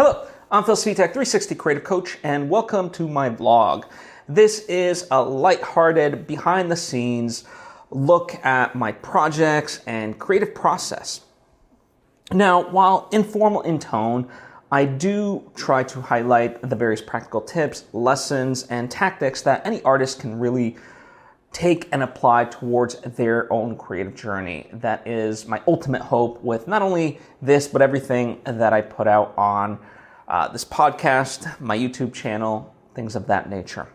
Hello, I'm Svitek, 360 Creative Coach, and welcome to my vlog. This is a lighthearted, behind-the-scenes look at my projects and creative process. Now, while informal in tone, I do try to highlight the various practical tips, lessons, and tactics that any artist can really take and apply towards their own creative journey. That is my ultimate hope with not only this, but everything that I put out on this podcast, my YouTube channel, things of that nature.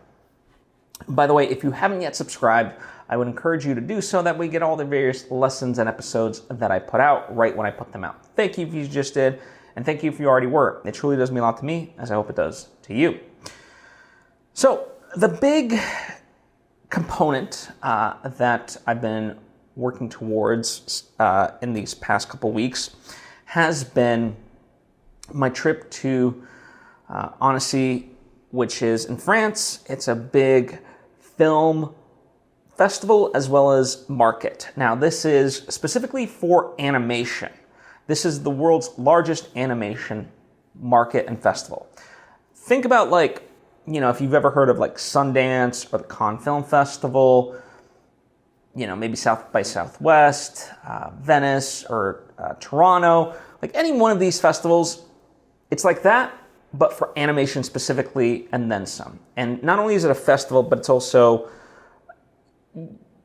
By the way, if you haven't yet subscribed, I would encourage you to do so. That way you get all the various lessons and episodes that I put out right when I put them out. Thank you if you just did, and thank you if you already were. It truly does mean a lot to me, as I hope it does to you. So the big component that I've been working towards in these past couple weeks has been my trip to Annecy, which is in France. It's a big film festival as well as market. Now, this is specifically for animation. This is the world's largest animation market and festival. Think about if you've ever heard of Sundance or the Cannes Film Festival, maybe South by Southwest, Venice or Toronto, any one of these festivals, it's like that, but for animation specifically and then some. And not only is it a festival, but it's also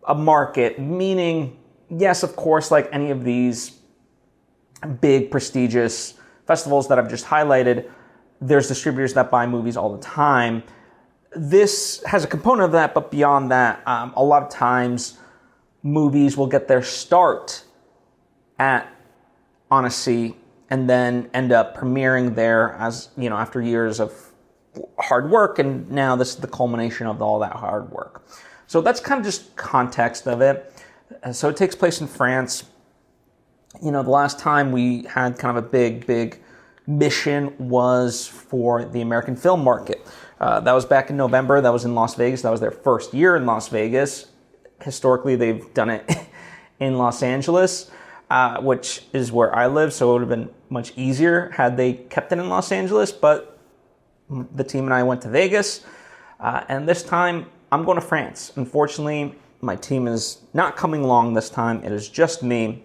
a market, meaning, yes, of course, like any of these big prestigious festivals that I've just highlighted, there's distributors that buy movies all the time. This has a component of that, but beyond that, a lot of times movies will get their start at Annecy and then end up premiering there as, after years of hard work, and now this is the culmination of all that hard work. So that's kind of just context of it. So it takes place in France. The last time we had kind of a big mission was for the American Film Market. That was back in November. That was in Las Vegas. That was their first year in Las Vegas. Historically, they've done it in Los Angeles, which is where I live, so it would have been much easier had they kept it in Los Angeles, but the team and I went to Vegas, and this time I'm going to France. Unfortunately, my team is not coming along this time. It is just me.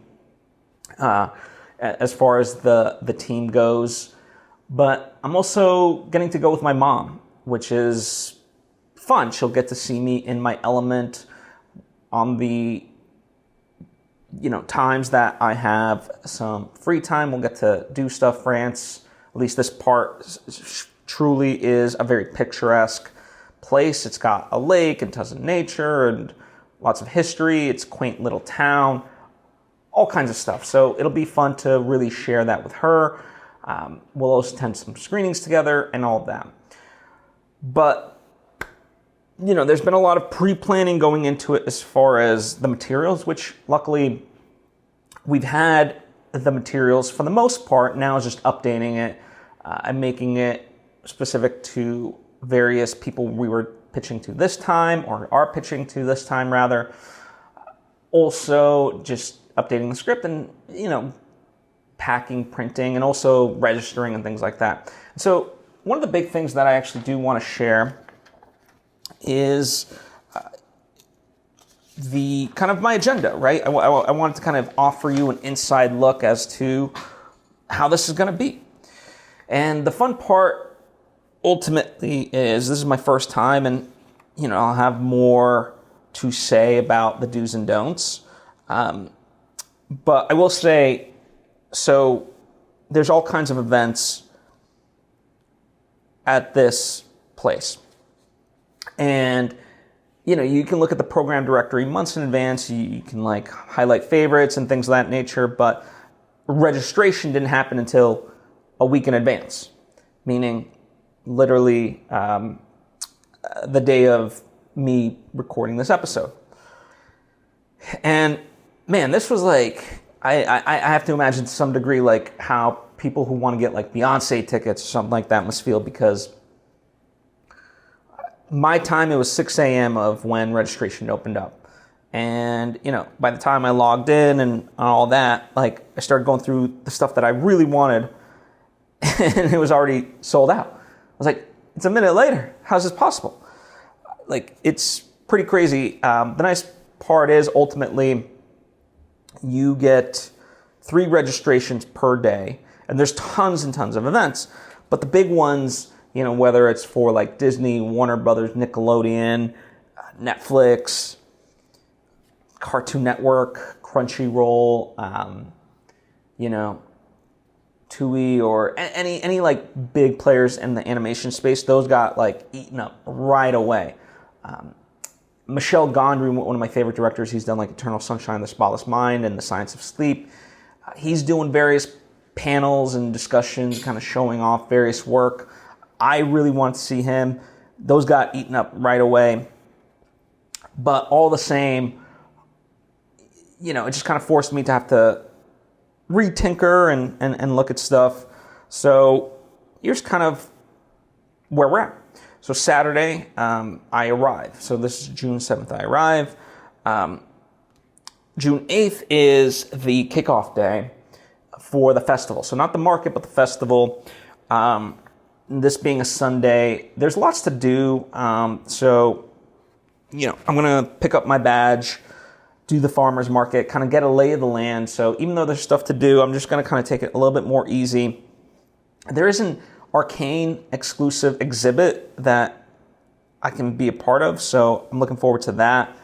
As far as the team goes, but I'm also getting to go with my mom, which is fun. She'll get to see me in my element on the times that I have some free time. We'll get to do stuff. France, at least this part, truly is a very picturesque place. It's got a lake and tons of nature and lots of history. It's a quaint little town. All kinds of stuff. So it'll be fun to really share that with her. We'll also attend some screenings together and all of that. But, there's been a lot of pre-planning going into it as far as the materials, which luckily we've had the materials for the most part. Now is just updating it and making it specific to various people we were pitching to this time, or are pitching to this time rather. Also just updating the script and, packing, printing, and also registering and things like that. So one of the big things that I actually do want to share is the kind of my agenda, right? I wanted to kind of offer you an inside look as to how this is going to be. And the fun part ultimately is this is my first time, and, I'll have more to say about the do's and don'ts. But I will say, so there's all kinds of events at this place. And, you can look at the program directory months in advance. You can highlight favorites and things of that nature, but registration didn't happen until a week in advance, meaning literally the day of me recording this episode. And man, this was I have to imagine to some degree how people who want to get Beyonce tickets or something like that must feel, because my time, it was 6 a.m. of when registration opened up. And, by the time I logged in and all that, I started going through the stuff that I really wanted. and it was already sold out. I was like, it's a minute later. How's this possible? Like, it's pretty crazy. The nice part is ultimately you get 3 registrations per day, and there's tons and tons of events. But the big ones, whether it's for like Disney, Warner Brothers, Nickelodeon, Netflix, Cartoon Network, Crunchyroll, TUI, or any like big players in the animation space, those got like eaten up right away. Michel Gondry, one of my favorite directors, he's done like Eternal Sunshine of the Spotless Mind and The Science of Sleep. He's doing various panels and discussions, kind of showing off various work. I really want to see him. Those got eaten up right away. But all the same, it just kind of forced me to have to retinker and look at stuff. So here's kind of where we're at. So Saturday, I arrive. So this is June 7th, I arrive. June 8th is the kickoff day for the festival. So not the market, but the festival. This being a Sunday, there's lots to do. So, I'm going to pick up my badge, do the farmer's market, kind of get a lay of the land. So even though there's stuff to do, I'm just going to kind of take it a little bit more easy. There is an Arcane exclusive exhibit that I can be a part of. So I'm looking forward to that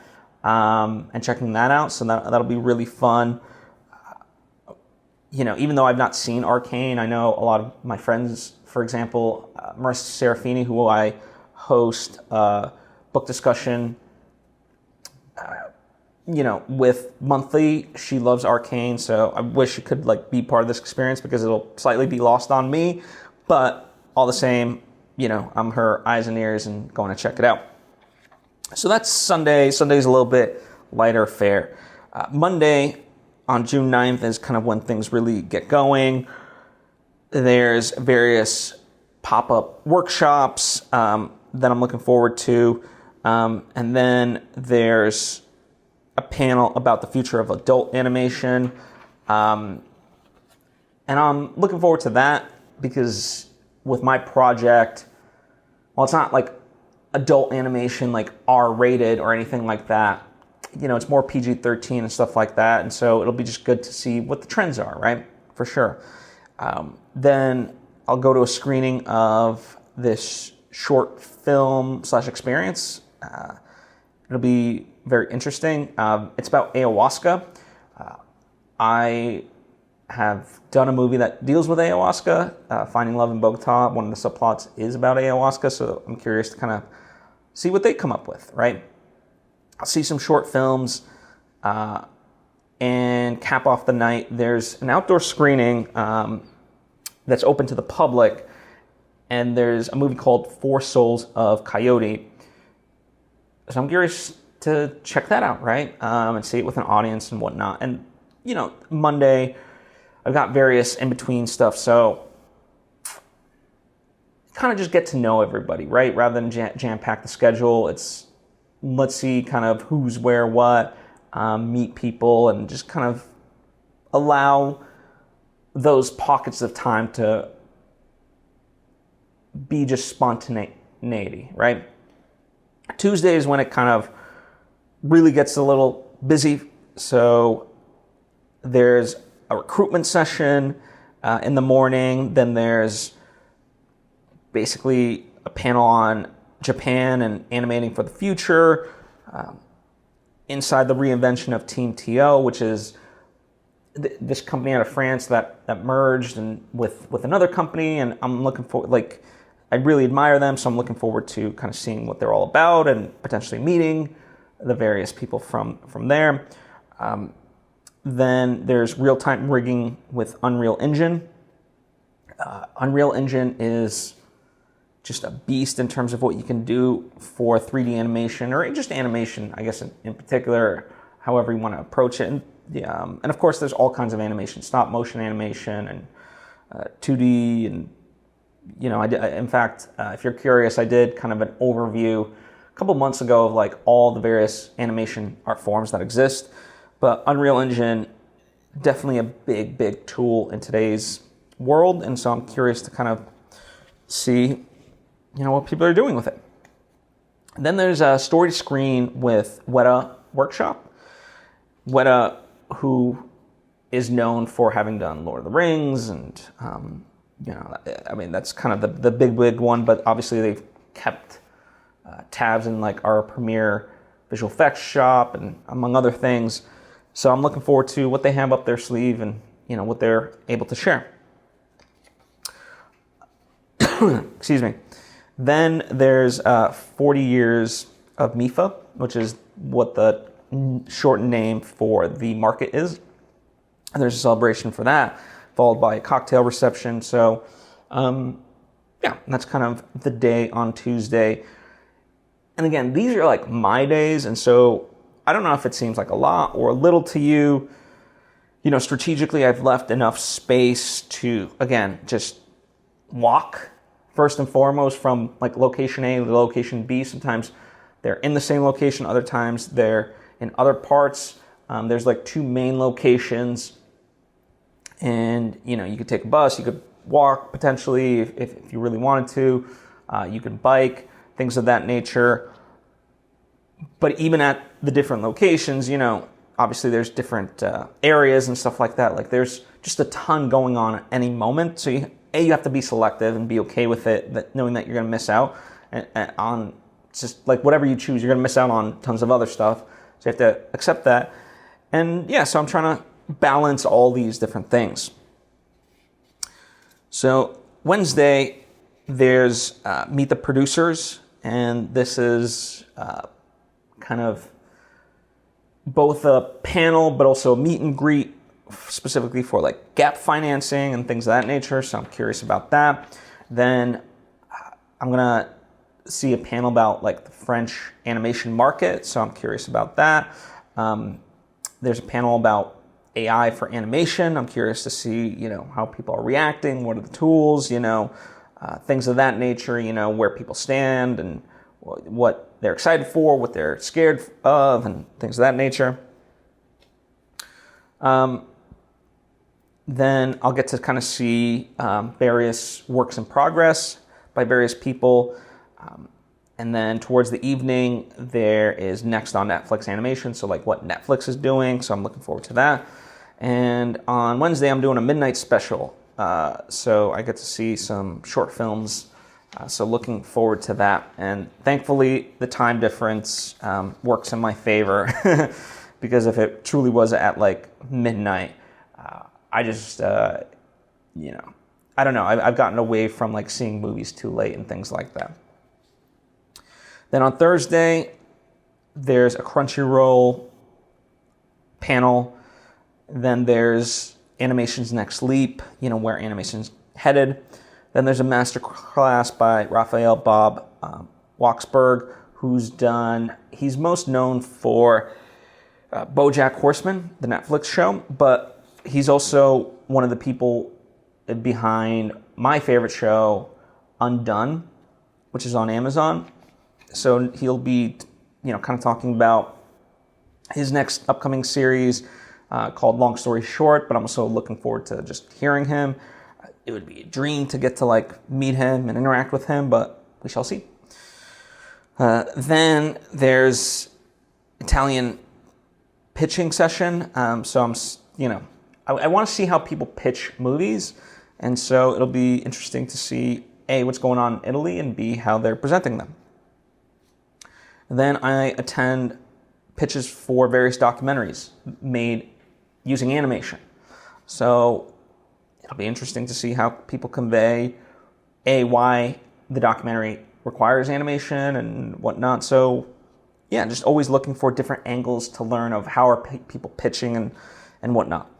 and checking that out. So that'll be really fun. Even though I've not seen Arcane, I know a lot of my friends, for example, Marissa Serafini, who I host book discussion, with monthly. She loves Arcane, so I wish it could be part of this experience because it'll slightly be lost on me. But all the same, I'm her eyes and ears and going to check it out. So that's Sunday. Sunday's a little bit lighter fare. Monday on June 9th is kind of when things really get going. There's various pop-up workshops that I'm looking forward to. And then there's a panel about the future of adult animation. And I'm looking forward to that because with my project, well, it's not like adult animation, like R-rated or anything like that. It's more PG-13 and stuff like that. And so it'll be just good to see what the trends are, right? For sure. Then I'll go to a screening of this short film / experience. It'll be very interesting. It's about ayahuasca. I have done a movie that deals with ayahuasca, Finding Love in Bogota. One of the subplots is about ayahuasca, so I'm curious to kind of see what they come up with, right? I'll see some short films and cap off the night. There's an outdoor screening that's open to the public, and there's a movie called Four Souls of Coyote. So I'm curious to check that out, right? And see it with an audience and whatnot. And, Monday, I've got various in-between stuff, so kind of just get to know everybody, right? Rather than jam-pack the schedule, let's see kind of who's where what, meet people, and just kind of allow those pockets of time to be just spontaneity, right? Tuesday is when it kind of really gets a little busy. So there's a recruitment session in the morning. Then there's basically a panel on Japan and animating for the future. Inside the reinvention of Team TO, which is this company out of France that merged and with another company. And I'm looking for, I really admire them. So I'm looking forward to kind of seeing what they're all about and potentially meeting the various people from there. Then there's real-time rigging with Unreal Engine. Unreal Engine is just a beast in terms of what you can do for 3D animation, or just animation, I guess, in particular, however you want to approach it. And of course, there's all kinds of animation, stop motion animation and 2D. And, in fact, if you're curious, I did kind of an overview a couple months ago of all the various animation art forms that exist. But Unreal Engine, definitely a big, big tool in today's world, and so I'm curious to kind of see, what people are doing with it. And then there's a story screen with Weta Workshop. Weta, who is known for having done Lord of the Rings, and that's kind of the big one, but obviously they've kept tabs in like our premier visual effects shop and among other things. So I'm looking forward to what they have up their sleeve and what they're able to share. Excuse me. Then there's 40 years of MIFA, which is what the short name for the market is. And there's a celebration for that, followed by a cocktail reception. So, that's kind of the day on Tuesday. And again, these are like my days, and so I don't know if it seems like a lot or a little to you. Strategically, I've left enough space to, again, just walk first and foremost from like location A to location B. Sometimes they're in the same location, other times they're in other parts. There's like 2 main locations, and you could take a bus, you could walk potentially if you really wanted to. You could bike, things of that nature. But even at the different locations, obviously there's different areas and stuff like that. Like there's just a ton going on at any moment. So you have to be selective and be okay with it, knowing that you're going to miss out on just like whatever you choose. You're going to miss out on tons of other stuff. So you have to accept that. And so I'm trying to balance all these different things. So Wednesday, there's Meet the Producers, and this is kind of both a panel but also a meet and greet specifically for like gap financing and things of that nature. So I'm curious about that. Then I'm going to see a panel about like the French animation market. So I'm curious about that. There's a panel about AI for animation. I'm curious to see, how people are reacting, what are the tools, things of that nature, where people stand and what they're excited for, what they're scared of, and things of that nature. Then I'll get to kind of see various works in progress by various people. And then towards the evening, there is Next on Netflix animation, so like what Netflix is doing, so I'm looking forward to that. And on Wednesday, I'm doing a midnight special, so I get to see some short films, so looking forward to that. And thankfully, the time difference works in my favor, because if it truly was at like midnight, I just, I don't know, I've gotten away from like seeing movies too late and things like that. Then on Thursday, there's a Crunchyroll panel. Then there's Animation's Next Leap, where animation's headed. Then there's a master class by Raphael Bob Waksberg, he's most known for BoJack Horseman, the Netflix show, but he's also one of the people behind my favorite show, Undone, which is on Amazon. So he'll be, kind of talking about his next upcoming series called Long Story Short, but I'm also looking forward to just hearing him. It would be a dream to get to like meet him and interact with him, but we shall see. Then there's Italian pitching session. So I want to see how people pitch movies, and so it'll be interesting to see A, what's going on in Italy, and B, how they're presenting them. Then I attend pitches for various documentaries made using animation. So it'll be interesting to see how people convey, A, why the documentary requires animation and whatnot. So just always looking for different angles to learn of how are people pitching and whatnot.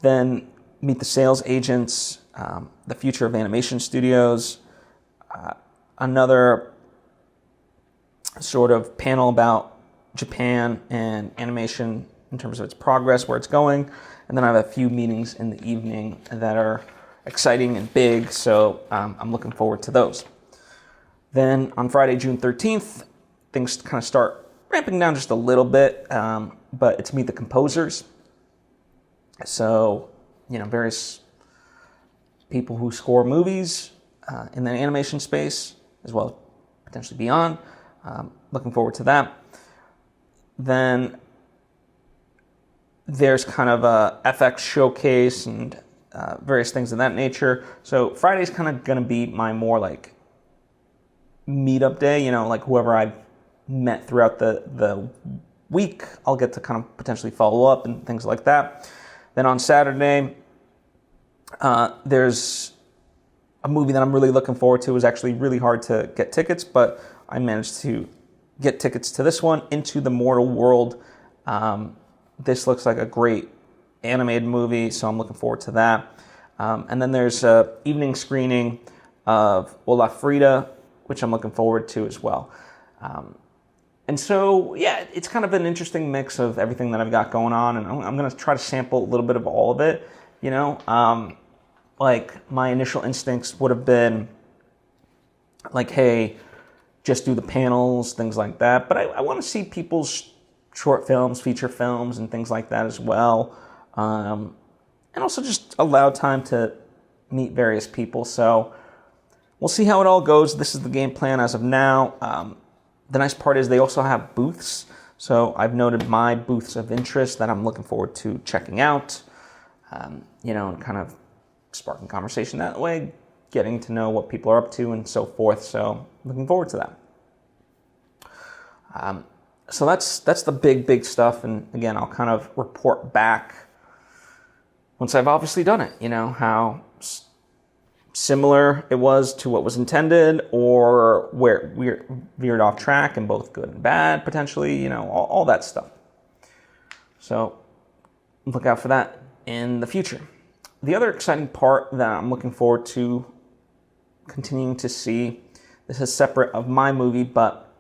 Then Meet the Sales Agents, the future of animation studios, another sort of panel about Japan and animation in terms of its progress, where it's going. And then I have a few meetings in the evening that are exciting and big, so I'm looking forward to those. Then on Friday, June 13th, things kind of start ramping down just a little bit, but it's Meet the Composers. So, various people who score movies in the animation space, as well as potentially beyond. Looking forward to that. Then there's kind of a FX showcase and various things of that nature. So Friday's kind of going to be my more like meetup day, like whoever I've met throughout the week, I'll get to kind of potentially follow up and things like that. Then on Saturday, there's a movie that I'm really looking forward to. It was actually really hard to get tickets, but I managed to get tickets to this one, Into the Mortal World. This looks like a great animated movie, so I'm looking forward to that. And then there's an evening screening of Ola Frida, which I'm looking forward to as well. And so, yeah, it's kind of an interesting mix of everything that I've got going on, and I'm going to try to sample a little bit of all of it, Like, my initial instincts would have been, like, hey, just do the panels, things like that. But I want to see people's short films, feature films, and things like that as well. And also just allow time to meet various people. So we'll see how it all goes. This is the game plan as of now. The nice part is they also have booths. So I've noted my booths of interest that I'm looking forward to checking out, and kind of sparking conversation that way, getting to know what people are up to and so forth. So looking forward to that. So that's the big stuff. And again, I'll kind of report back once I've obviously done it, how similar it was to what was intended, or where we veered off track in both good and bad, potentially, all that stuff. So look out for that in the future. The other exciting part that I'm looking forward to continuing to see, this is separate of my movie, but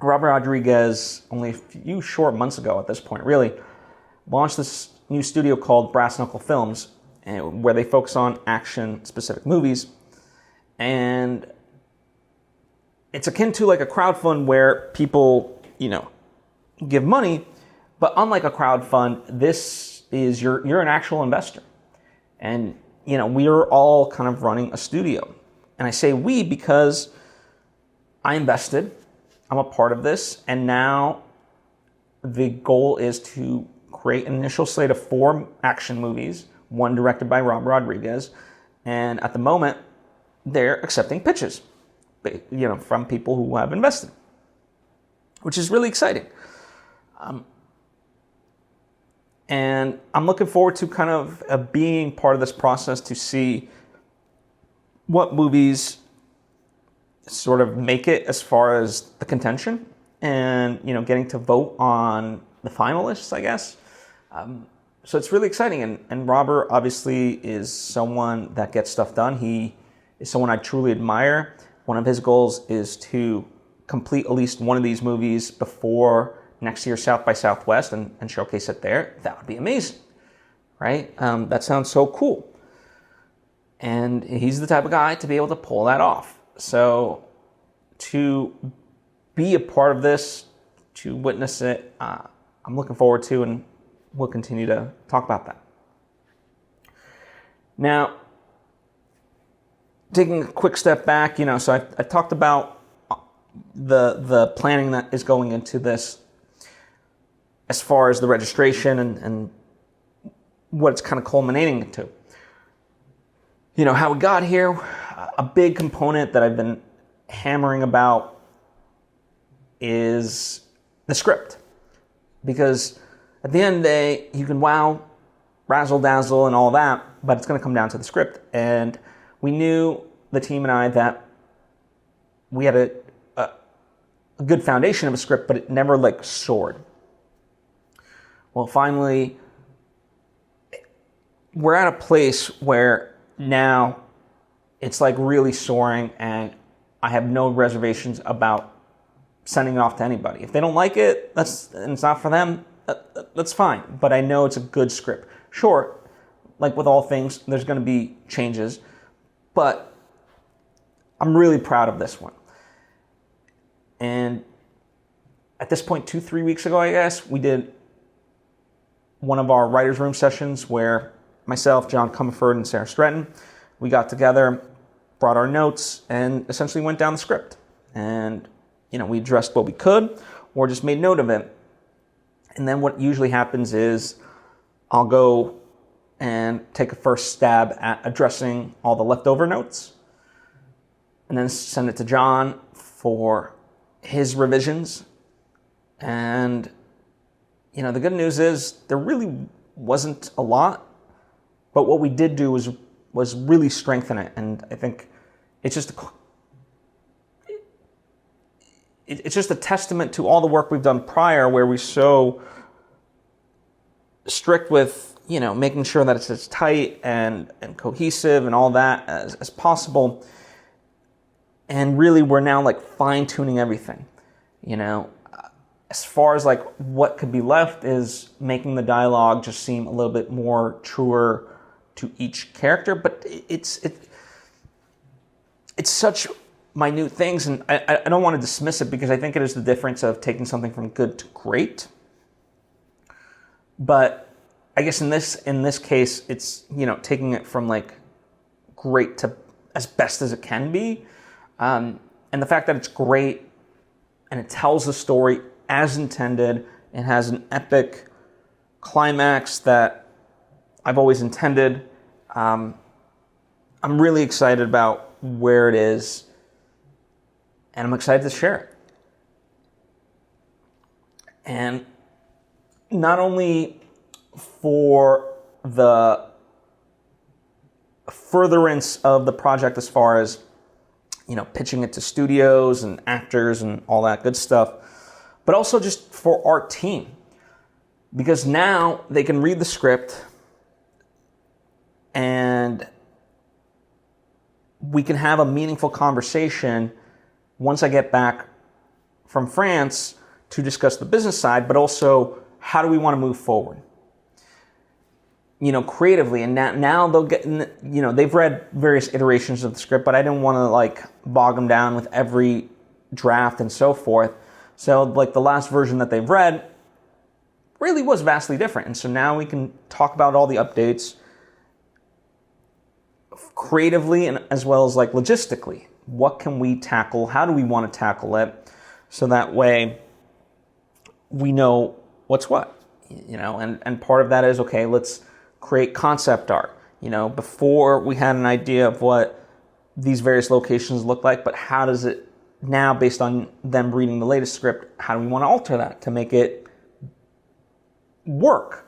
Robert Rodriguez, only a few short months ago at this point, really, launched this new studio called Brass Knuckle Films, where they focus on action-specific movies. And it's akin to like a crowdfund where people, give money, but unlike a crowdfund, this is you're an actual investor. And, we are all kind of running a studio. And I say we because I invested, I'm a part of this, and now the goal is to create an initial slate of 4 action movies, one directed by Robert Rodriguez, and at the moment, they're accepting pitches, from people who have invested, which is really exciting. And I'm looking forward to kind of being part of this process to see what movies sort of make it as far as the contention and, getting to vote on the finalists, I guess. So it's really exciting. And Robert obviously is someone that gets stuff done. He is someone I truly admire. One of his goals is to complete at least one of these movies before next year's South by Southwest and showcase it there. That would be amazing, right? That sounds so cool. And he's the type of guy to be able to pull that off. So to be a part of this, to witness it, I'm looking forward to, and we'll continue to talk about that. Now, taking a quick step back, so I talked about the planning that is going into this as far as the registration and what it's kind of culminating into. How we got here, a big component that I've been hammering about is the script. Because at the end of the day, you can razzle dazzle and all that, but it's going to come down to the script. And we knew, the team and I, that we had a good foundation of a script, but it never soared. Well, finally, we're at a place where now it's really soaring, and I have no reservations about sending it off to anybody. If they don't like it, and it's not for them, that's fine. But I know it's a good script. Sure, like with all things, there's going to be changes, but I'm really proud of this one. And at this point, 2-3 weeks ago, I guess, we did one of our writer's room sessions where myself, John Comerford, and Sarah Stretton we got together, brought our notes, and essentially went down the script. And, we addressed what we could or just made note of it. And then what usually happens is I'll go and take a first stab at addressing all the leftover notes and then send it to John for his revisions. And, the good news is there really wasn't a lot, but what we did do was really strengthen it. And I think it's just a testament to all the work we've done prior, where we're so strict with, making sure that it's as tight and cohesive and all that as possible. And really, we're now like fine-tuning everything. As far as like what could be left is making the dialogue just seem a little bit more truer to each character. But it's such minute things, and I don't want to dismiss it, because I think it is the difference of taking something from good to great. But I guess in this case, it's taking it from like great to as best as it can be, and the fact that it's great and it tells the story as intended. It has an epic climax that I've always intended. I'm really excited about where it is, and I'm excited to share it. And not only for the furtherance of the project as far as, pitching it to studios and actors and all that good stuff, but also just for our team. Because now they can read the script and we can have a meaningful conversation once I get back from France to discuss the business side, but also how do we want to move forward, creatively. And now they'll get, they've read various iterations of the script, but I didn't want to like bog them down with every draft and so forth. So like the last version that they've read really was vastly different. And so now we can talk about all the updates creatively and as well as like logistically. What can we tackle? How do we want to tackle it? So that way we know what's what, and part of that is, okay, let's create concept art. Before we had an idea of what these various locations look like, but how does it now, based on them reading the latest script, how do we want to alter that to make it work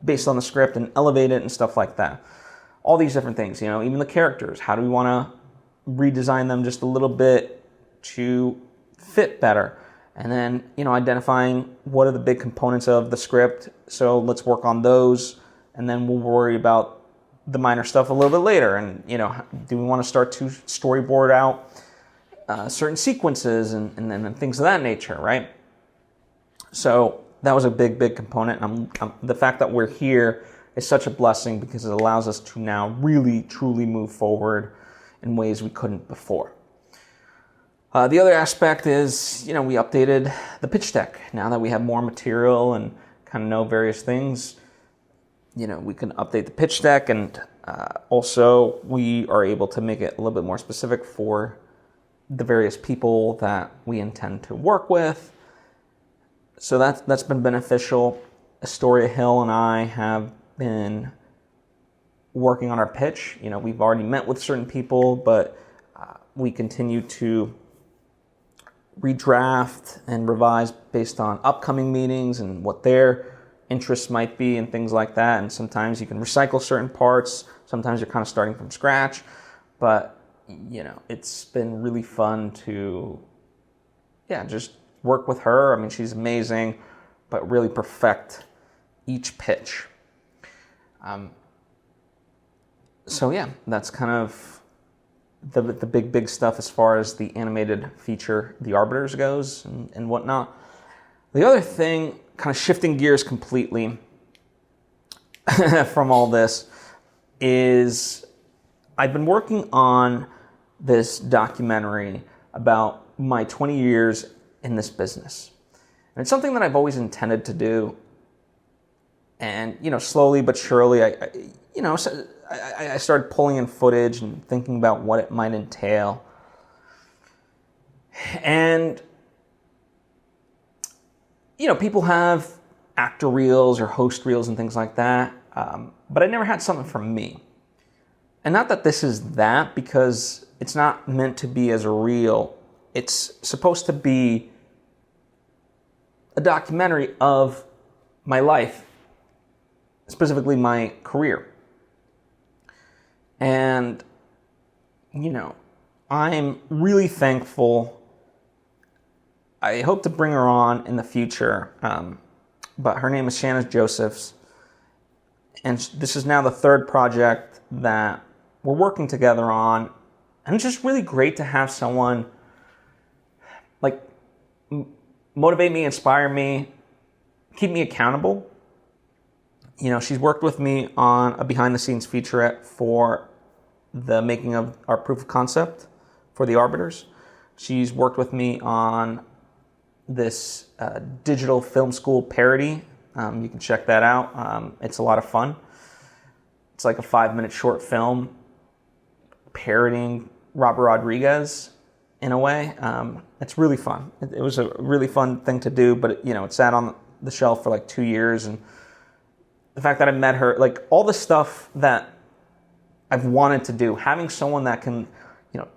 based on the script and elevate it and stuff like that? All these different things, even the characters, how do we want to redesign them just a little bit to fit better? And then, identifying what are the big components of the script. So let's work on those, and then we'll worry about the minor stuff a little bit later. And, do we want to start to storyboard out certain sequences and things of that nature, right? So that was a big component. And the fact that we're here is such a blessing, because it allows us to now really, truly move forward in ways we couldn't before. The other aspect is, we updated the pitch deck. Now that we have more material and kind of know various things, we can update the pitch deck, and also we are able to make it a little bit more specific for the various people that we intend to work with. So that's been beneficial. Astoria Hill and I have been working on our pitch. We've already met with certain people, but we continue to redraft and revise based on upcoming meetings and what their interests might be and things like that. And sometimes you can recycle certain parts. Sometimes you're kind of starting from scratch. But, it's been really fun to, just work with her. I mean, she's amazing, but really perfect each pitch. That's kind of the big stuff as far as the animated feature, The Arbiters, goes and whatnot. The other thing, kind of shifting gears completely from all this, is I've been working on this documentary about my 20 years in this business. And it's something that I've always intended to do. And, slowly but surely, so I started pulling in footage and thinking about what it might entail. And, people have actor reels or host reels and things like that, but I never had something for me. And not that this is that, because it's not meant to be as a reel. It's supposed to be a documentary of my life, specifically my career. And, I'm really thankful. I hope to bring her on in the future, but her name is Shannon Josephs, and this is now the third project that we're working together on, and it's just really great to have someone like motivate me, inspire me, keep me accountable. She's worked with me on a behind-the-scenes featurette for the making of our proof of concept for the Arbiters. She's worked with me on this digital film school parody. You can check that out. It's a lot of fun. It's like a 5-minute short film parodying Robert Rodriguez in a way. It's really fun. It was a really fun thing to do, but it sat on the shelf for like 2 years, and the fact that I met her, like all the stuff that I've wanted to do, having someone that can,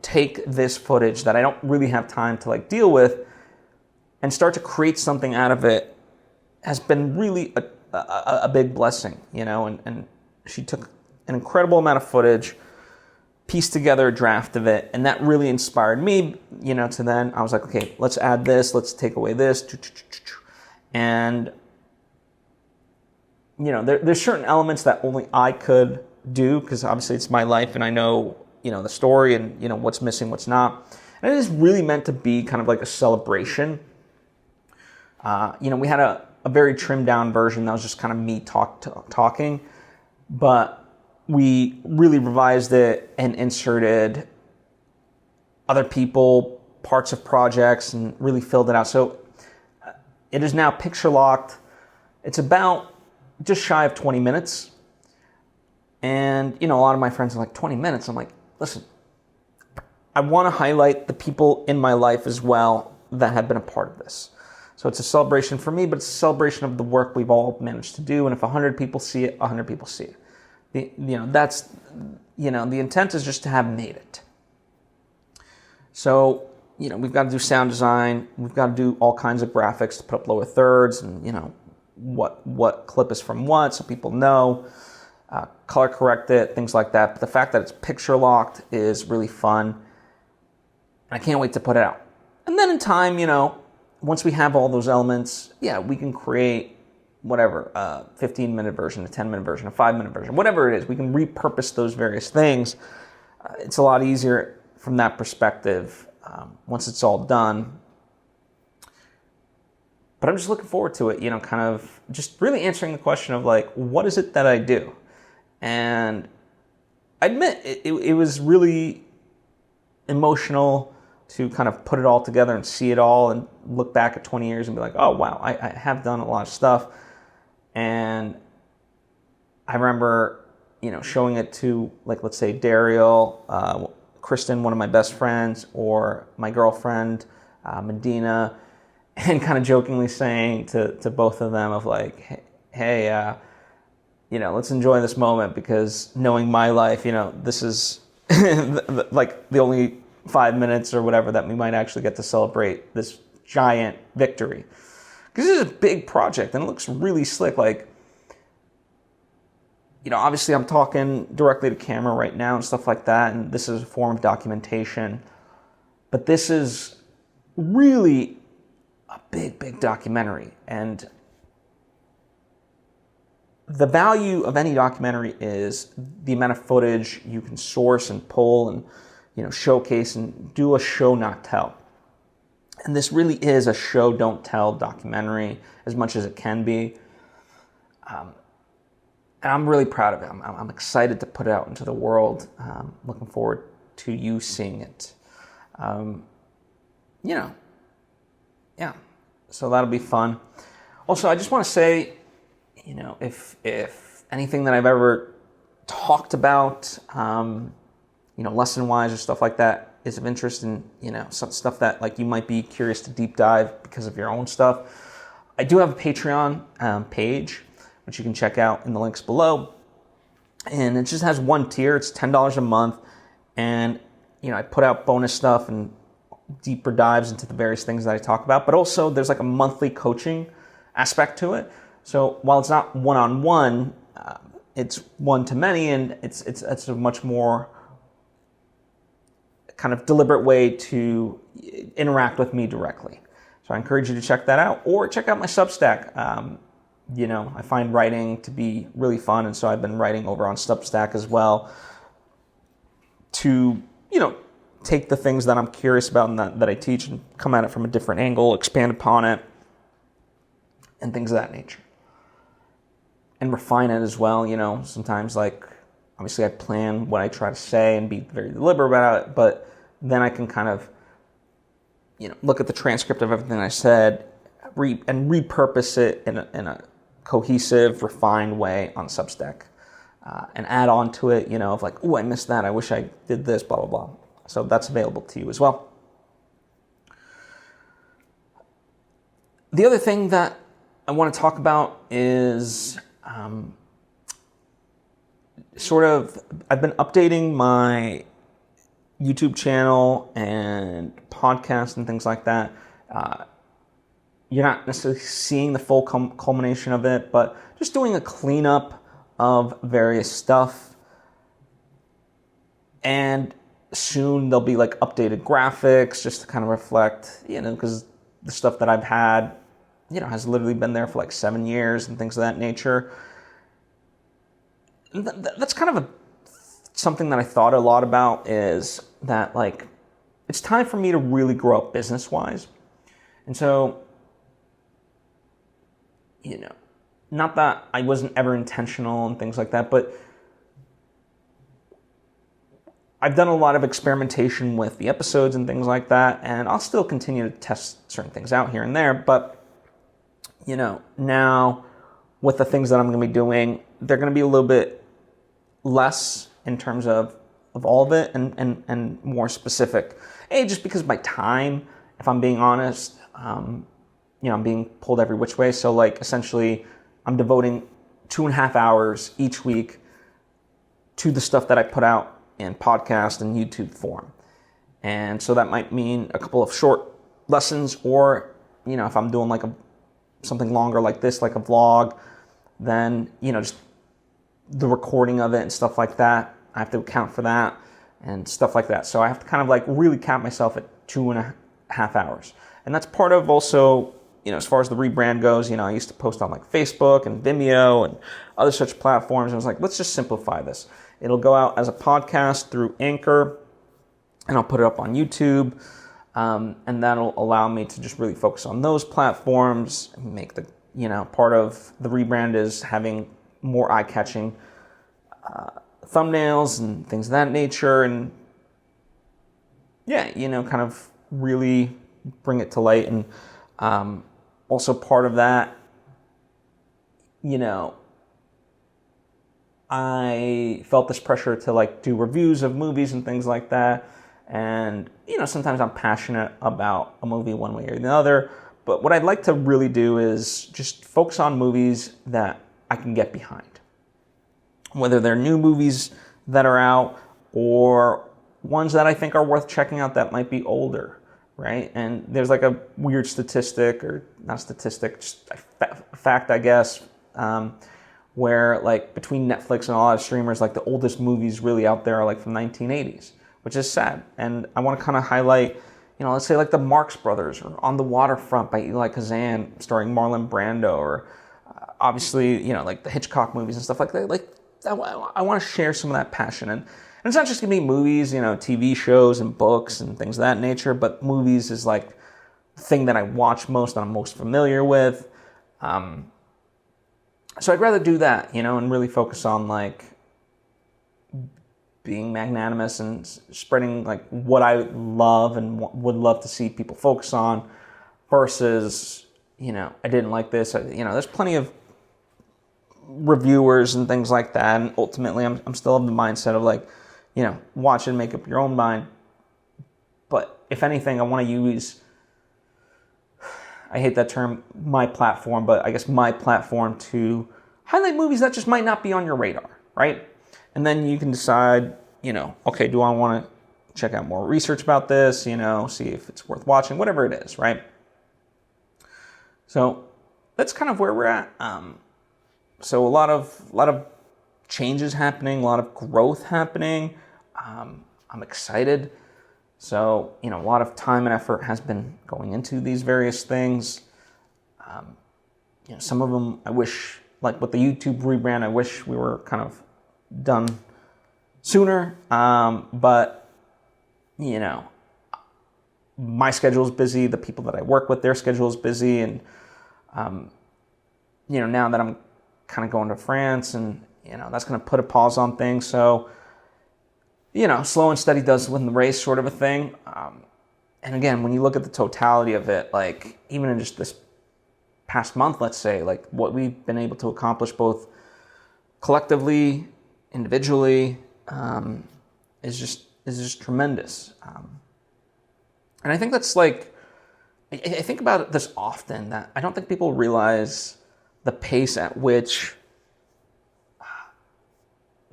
take this footage that I don't really have time to like deal with and start to create something out of it has been really a big blessing, and she took an incredible amount of footage, pieced together a draft of it, and that really inspired me, to then I was like, okay, let's add this, let's take away this, and there's certain elements that only I could do, because obviously it's my life and I know, the story and, what's missing, what's not. And it is really meant to be kind of like a celebration. We had a very trimmed down version that was just kind of me talking, but we really revised it and inserted other people, parts of projects, and really filled it out. So it is now picture locked. It's about just shy of 20 minutes. And, a lot of my friends are like, 20 minutes? I'm like, listen, I want to highlight the people in my life as well that have been a part of this. So it's a celebration for me, but it's a celebration of the work we've all managed to do. And if 100 people see it, 100 people see it. The intent is just to have made it. So, we've got to do sound design. We've got to do all kinds of graphics to put up lower thirds and, what clip is from what, so people know. Color correct it, things like that. But the fact that it's picture locked is really fun. And I can't wait to put it out. And then in time, once we have all those elements, we can create whatever, a 15-minute version, a 10-minute version, a 5-minute version, whatever it is. We can repurpose those various things. It's a lot easier from that perspective once it's all done. But I'm just looking forward to it, kind of just really answering the question of like, what is it that I do? And I admit it was really emotional to kind of put it all together and see it all and look back at 20 years and be like, oh, wow, I have done a lot of stuff. And I remember, showing it to, like, let's say Daryl, Kristen, one of my best friends, or my girlfriend, Medina, and kind of jokingly saying to both of them of like, hey, let's enjoy this moment, because knowing my life, this is like the only 5 minutes or whatever that we might actually get to celebrate this giant victory. Because this is a big project and it looks really slick. Like, obviously I'm talking directly to camera right now and stuff like that, and this is a form of documentation. But this is really a big documentary, and the value of any documentary is the amount of footage you can source and pull and showcase and do a show not tell. And this really is a show don't tell documentary as much as it can be, and I'm really proud of it. I'm excited to put it out into the world. Looking forward to you seeing it. So that'll be fun. Also, I just want to say, if anything that I've ever talked about, lesson-wise or stuff like that is of interest, in, some stuff that like you might be curious to deep dive because of your own stuff, I do have a Patreon page, which you can check out in the links below. And it just has one tier. It's $10 a month. And, I put out bonus stuff and deeper dives into the various things that I talk about. But also there's like a monthly coaching aspect to it. So while it's not one-on-one, it's one-to-many, and it's a much more kind of deliberate way to interact with me directly. So I encourage you to check that out, or check out my Substack. I find writing to be really fun, and so I've been writing over on Substack as well to, take the things that I'm curious about and that I teach and come at it from a different angle, expand upon it, and things of that nature. And refine it as well, sometimes, like, obviously I plan what I try to say and be very deliberate about it, but then I can kind of, look at the transcript of everything I said and repurpose it in a cohesive, refined way on Substack, and add on to it, of like, oh, I missed that, I wish I did this, blah, blah, blah. So that's available to you as well. The other thing that I want to talk about is I've been updating my YouTube channel and podcast and things like that. You're not necessarily seeing the full culmination of it, but just doing a cleanup of various stuff. And soon there'll be like updated graphics just to kind of reflect, because the stuff that I've had, has literally been there for like 7 years and things of that nature. That's kind of something that I thought a lot about, is that like it's time for me to really grow up business-wise. And so, not that I wasn't ever intentional and things like that, but I've done a lot of experimentation with the episodes and things like that, and I'll still continue to test certain things out here and there, but, now with the things that I'm going to be doing, they're going to be a little bit less in terms of all of it, and more specific. Just because of my time, if I'm being honest, I'm being pulled every which way. So like essentially I'm devoting 2.5 hours each week to the stuff that I put out in podcast and YouTube form. And so that might mean a couple of short lessons, or, if I'm doing like something longer like this, like a vlog, then, just the recording of it and stuff like that. I have to account for that and stuff like that. So I have to kind of like really cap myself at 2.5 hours. And that's part of also, as far as the rebrand goes, I used to post on like Facebook and Vimeo and other such platforms. I was like, let's just simplify this. It'll go out as a podcast through Anchor, and I'll put it up on YouTube. And that'll allow me to just really focus on those platforms and make the, part of the rebrand is having more eye-catching thumbnails and things of that nature. And kind of really bring it to light. And also part of that, I felt this pressure to like do reviews of movies and things like that. And, sometimes I'm passionate about a movie one way or the other. But what I'd like to really do is just focus on movies that I can get behind. Whether they're new movies that are out or ones that I think are worth checking out that might be older, right? And there's like a weird statistic, or not statistic, just a fact, I guess, where like between Netflix and a lot of streamers, like the oldest movies really out there are like from 1980s, which is sad. And I want to kind of highlight, let's say like the Marx Brothers, or On the Waterfront by Eli Kazan starring Marlon Brando, or obviously, like the Hitchcock movies and stuff like that. Like I want to share some of that passion. And it's not just going to be movies, TV shows and books and things of that nature, but movies is like the thing that I watch most, that I'm most familiar with. So I'd rather do that, and really focus on like being magnanimous and spreading like what I love and would love to see people focus on, versus, I didn't like this. There's plenty of reviewers and things like that. And ultimately, I'm still of the mindset of like, you know, watch and make up your own mind. But if anything, I want to use, I hate that term, my platform, but I guess my platform to highlight movies that just might not be on your radar, right? And then you can decide, you know, okay, do I want to check out more research about this, you know, see if it's worth watching, whatever it is, right? So that's kind of where we're at. So a lot of changes happening, a lot of growth happening. I'm excited. So, you know, a lot of time and effort has been going into these various things. You know, some of them I wish, like with the YouTube rebrand, I wish we were kind of done sooner. But, you know, my schedule is busy. The people that I work with, their schedule is busy. And, you know, now that I'm kind of going to France and, you know, that's going to put a pause on things. So, you know, slow and steady does win the race sort of a thing. And again, when you look at the totality of it, like even in just this past month, let's say, like what we've been able to accomplish both collectively, individually, is just tremendous. And I think that's like, I think about this often, that I don't think people realize the pace at which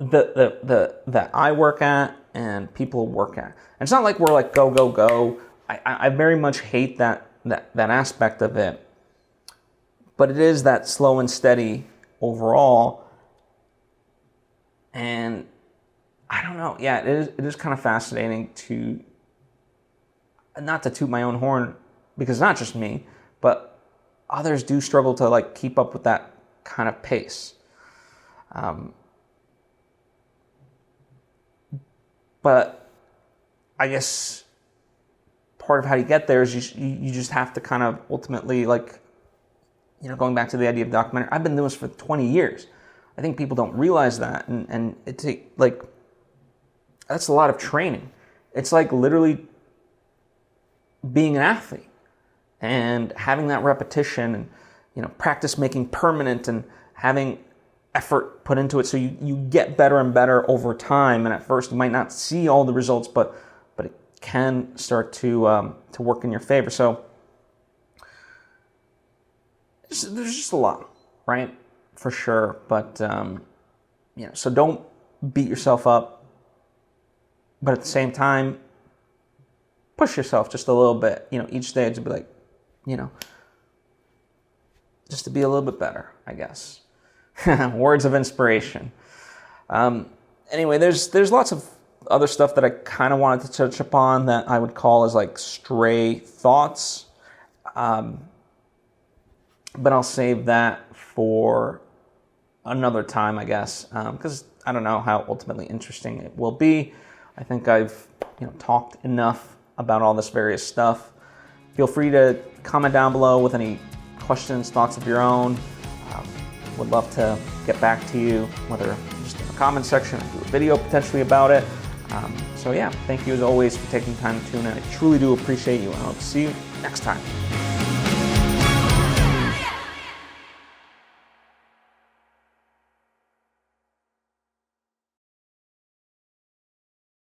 that I work at and people work at. And it's not like we're like go, go, go. I very much hate that aspect of it. But it is that slow and steady overall. And I don't know. Yeah, it is kind of fascinating to, not to toot my own horn, because it's not just me, but others do struggle to like keep up with that kind of pace. But I guess part of how you get there is you just have to kind of ultimately, like, you know, going back to the idea of documentary, I've been doing this for 20 years. I think people don't realize that. And it's like, that's a lot of training. It's like literally being an athlete and having that repetition and, you know, practice making permanent and having effort put into it, so you get better and better over time. And at first you might not see all the results, but it can start to work in your favor. So there's just a lot, right? For sure. But you know, so don't beat yourself up, but at the same time, push yourself just a little bit, you know, each day, to be like, you know, just to be a little bit better, I guess. Words of inspiration. Anyway, there's lots of other stuff that I kind of wanted to touch upon that I would call as like stray thoughts. But I'll save that for another time, I guess, because I don't know how ultimately interesting it will be. I think I've, you know, talked enough about all this various stuff. Feel free to comment down below with any questions, thoughts of your own. Would love to get back to you, whether just in the comment section or do a video potentially about it. So yeah, thank you as always for taking time to tune in. I truly do appreciate you, and I hope to see you next time.